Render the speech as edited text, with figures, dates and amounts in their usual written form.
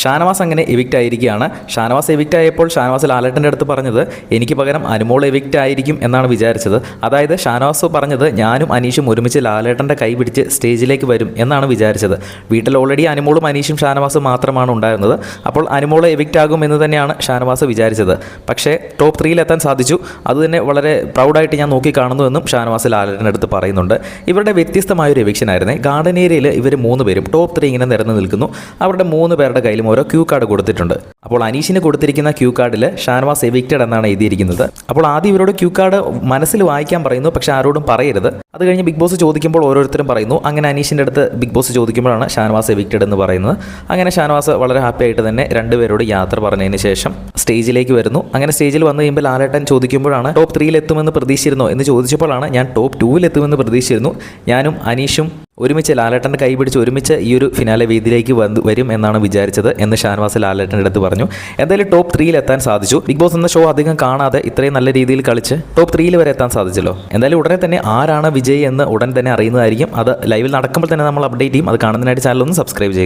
ഷാനവാസ് അങ്ങനെ എവിക്റ്റ് ആയിരിക്കുകയാണ്. ഷാനവാസ് എവിക്റ്റ് ആയപ്പോൾ ഷാനവാസ് ലാലേട്ടൻ്റെ അടുത്ത് പറഞ്ഞത് എനിക്ക് പകരം അനുമോൾ എവിക്റ്റ് ആയിരിക്കും എന്നാണ് വിചാരിച്ചത്. അതായത് ഷാനവാസ് പറഞ്ഞത് ഞാനും അനീഷും ഒരുമിച്ച് ലാലേട്ടൻ്റെ കൈ പിടിച്ച് സ്റ്റേജിലേക്ക് വരും എന്നാണ് വിചാരിച്ചത്. വീട്ടിൽ ഓൾറെഡി അനുമോളും അനീഷും ഷാനവാസും മാത്രമാണ് ഉണ്ടായിരുന്നത്. അപ്പോൾ അനുമോൾ എവിക്റ്റ് ആകും എന്ന് തന്നെയാണ് ഷാനവാസ് വിചാരിച്ചത്. പക്ഷേ ടോപ്പ് 3 എത്താൻ സാധിച്ചു. അതുതന്നെ വളരെ പ്രൗഡായിട്ട് ഞാൻ നോക്കിക്കാണുന്നുവെന്നും ഷാനവാസ് ലാലേട്ടൻ്റെ അടുത്ത് പറയുന്നുണ്ട്. ഇവരുടെ വ്യത്യസ്തമായൊരു എവിക്ഷൻ ആയിരുന്നേ. ഗാർഡൻ ഏരിയയിൽ ഇവർ 3 പേരും ടോപ്പ് 3 ഇങ്ങനെ നിരന്ന് നിൽക്കുന്നു. അവരുടെ 3 പേരുടെ കയ്യിലും ഓരോ ക്യൂ കാർഡ് കൊടുത്തിട്ടുണ്ട്. അപ്പോൾ അനീഷിന് കൊടുത്തിരിക്കുന്ന ക്യൂ കാർഡിൽ ഷാനവാസ് എവിക്റ്റഡ് എന്നാണ് എഴുതിയിരിക്കുന്നത്. അപ്പോൾ ആദ്യം ഇവരോട് ക്യൂ കാർഡ് മനസ്സിൽ വായിക്കാൻ പറയുന്നു, പക്ഷേ ആരോടും പറയരുത്. അത് കഴിഞ്ഞ് ബിഗ് ബോസ് ചോദിക്കുമ്പോൾ ഓരോരുത്തരും പറയുന്നു. അങ്ങനെ അനീഷിൻ്റെ അടുത്ത് ബിഗ് ബോസ് ചോദിക്കുമ്പോഴാണ് ഷാനവാസ് എവിക്റ്റഡ് എന്ന് പറയുന്നത്. അങ്ങനെ ഷാനവാസ് വളരെ ഹാപ്പി ആയിട്ട് തന്നെ 2 പേരോട് യാത്ര പറഞ്ഞതിന് ശേഷം സ്റ്റേജിലേക്ക് വരുന്നു. അങ്ങനെ സ്റ്റേജിൽ വന്നു കഴിയുമ്പോൾ ലാലേട്ടൻ ചോദിക്കുമ്പോഴാണ് ടോപ്പ് 3 എത്തുമെന്ന് പ്രതീക്ഷിച്ചിരുന്നോ എന്ന് ചോദിച്ചപ്പോഴാണ് ഞാൻ ടോപ്പ് 2 എത്തുമെന്ന് പ്രതീക്ഷിച്ചിരുന്നു. ഞാനും അനീഷും ഒരുമിച്ച് ലാലേട്ടൻ്റെ കൈ പിടിച്ച് ഒരുമിച്ച് ഈ ഒരു ഫിനാലെ വേദിയിലേക്ക് വരും എന്നാണ് വിചാരിച്ചത് എന്ന് ഷാനവാസ് ലാലേട്ടൻ്റെ അടുത്ത് പറഞ്ഞു. എന്തായാലും ടോപ്പ് 3 എത്താൻ സാധിച്ചു. ബിഗ് ബോസ് എന്ന ഷോ അധികം കാണാതെ ഇത്രയും നല്ല രീതിയിൽ കളിച്ച് ടോപ്പ് 3 വരെ എത്താൻ സാധിച്ചല്ലോ. എന്തായാലും ഉടനെ തന്നെ ആരാണ് വിജയ് എന്ന് ഉടൻ തന്നെ അറിയുന്നതായിരിക്കും. അത് ലൈവിൽ നടക്കുമ്പോൾ തന്നെ നമ്മൾ അപ്ഡേറ്റ് ചെയ്യും. അത് കാണുന്നതിനായിട്ട് ചാനൽ ഒന്ന് സബ്സ്ക്രൈബ് ചെയ്യുക.